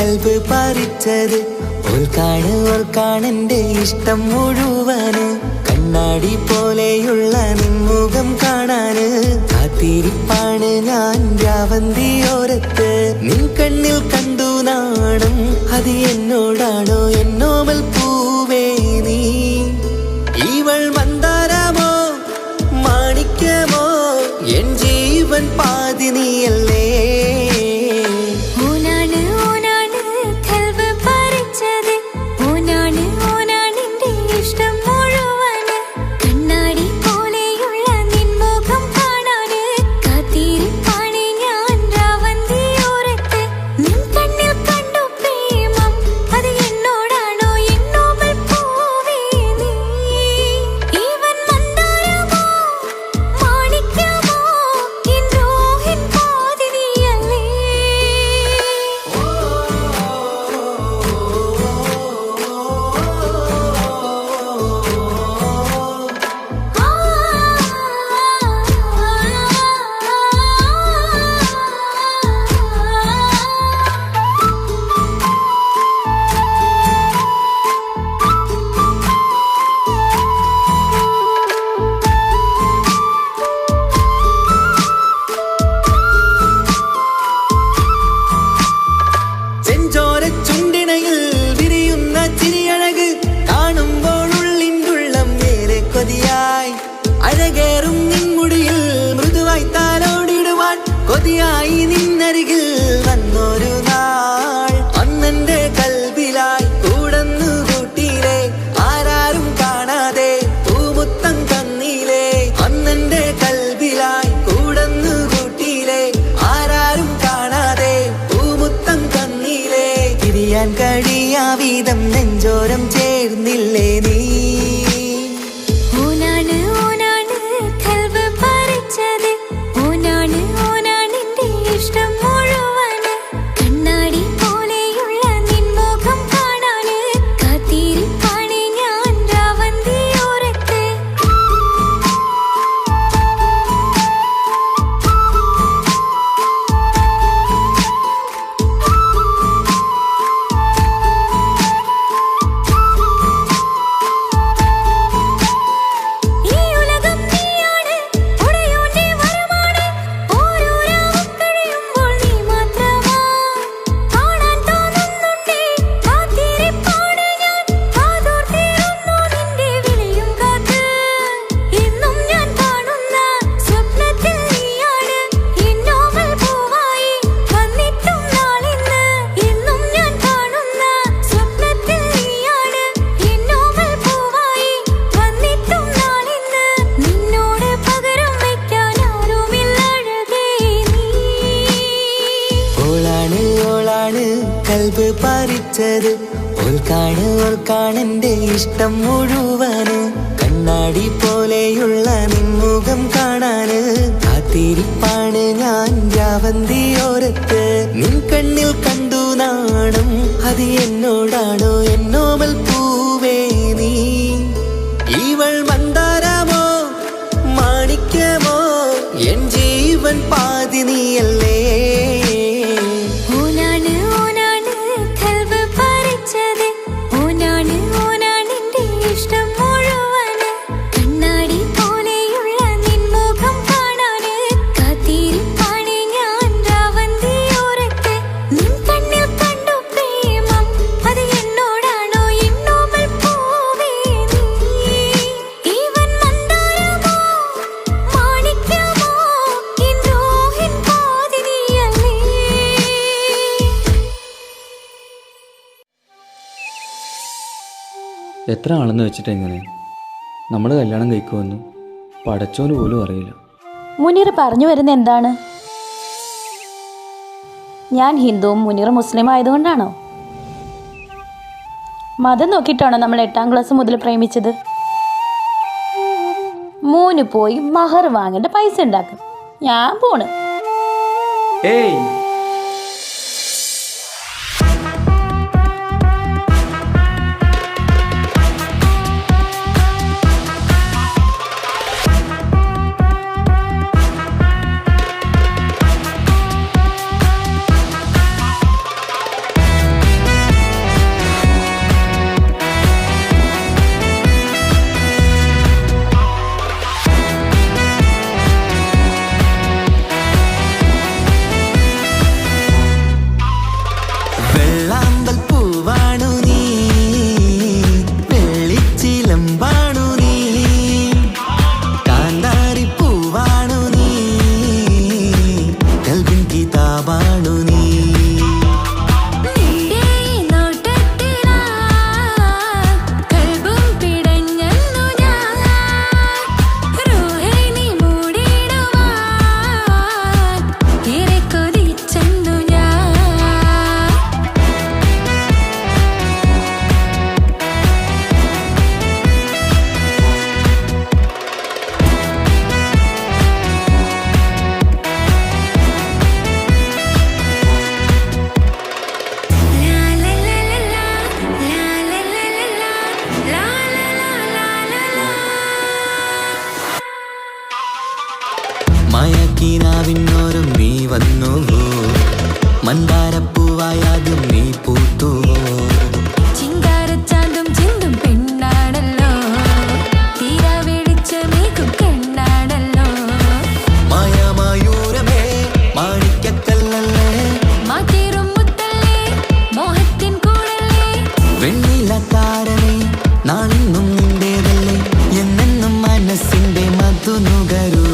കൽബ് പറിച്ചത് ഓൾക്കാണെന്റെ ഇഷ്ടം മുഴുവന്. കണ്ണാടി പോലെയുള്ള നിൻമുഖം കാണാന് കാത്തിരിപ്പാണ് ഞാൻ രാവന്തിയോരത്ത്. നിൻ കണ്ണിൽ കണ്ടു നാണം, അത് എന്നോടാണോ എന്നോമൽ പൂവേ നീ? ഇവൾ മന്ദാരമോ മാണിക്യമോ എൻ ജീവൻ പാതി നീയല്ലേ? അഴകേറും നിൻമുടിയിൽ മൃദുവായി താലോടിടുവാൻ കൊതിയായി നിന്നരികിൽ വന്നൊരു നാൾ. അന്നെന്റെ കൽബിലായി കൂടന്നു കൂട്ടിയിലെ ആരാരും കാണാതെ പൂമുത്തം തന്നീലേ. അന്നെന്റെ കൽബിലായി കൂടന്നു കൂട്ടിയിലെ ആരാരും കാണാതെ പൂമുത്തം തന്നീലേ. തിരിയാൻ കഴിയാ വീതം നെഞ്ചോരം ചേർന്നില്ലേ നീ? കൽബ് പറിച്ചത് ഓൾക്കാണെന്റെ ഇഷ്ടം മുഴുവന്. കണ്ണാടി പോലെയുള്ള നിൻമുഖം കാണാന് കാത്തിരിപ്പാണ് ഞാൻ രാവന്തിയോരത്ത്. നിൻ കണ്ണിൽ കണ്ടു നാണം, അത് എന്നോടാണോ എന്നോമൽ പൂവേ നീ? ഇവൾ മന്ദാരമോ മാണിക്യമോ എൻ ജീവൻ പാതി നീയല്ലേ? എത്ര ആളെന്ന് വെച്ചിട്ട് എങ്ങനെ നമ്മൾ കല്യാണം കഴിക്കുമെന്ന് പടച്ചോന് പോലും അറിയില്ല. മുനീർ പറഞ്ഞു വരുന്ന എന്താണ്? ഞാൻ ഹിന്ദുവും മുനീർ മുസ്ലിം ആയതുകൊണ്ടാണോ? മതം നോക്കിയിട്ടാണോ നമ്മൾ 8ാം ക്ലാസ് മുതൽ പ്രേമിച്ചത്? മോന് പോയി മഹർ വാങ്ങേണ്ട പൈസ ഉണ്ടാക്കും, ഞാൻ പോണ്. ഏയ് കിനാവിനോരം നീ വന്നുവോ, മന്ദാരപ്പൂവായാതും നീ പൂത്തുവോ. ചിങ്കാരച്ചാന്തും ചിന്തും പെണ്ണാണല്ലോ, തീരാ വെളിച്ചമേകും കണ്ണാണല്ലോ. മായാമയൂരമേ മാണിക്യക്കല്ലല്ലേ, മാറ്റേറും മുത്തല്ലേ മോഹത്തിൻ കൂടല്ലേ. വെണ്ണിലത്താരമേ നാളെന്നും നിന്റേതല്ലേ, എന്നെന്നും മനസ്സിന്റെ മധുനുകരൂ.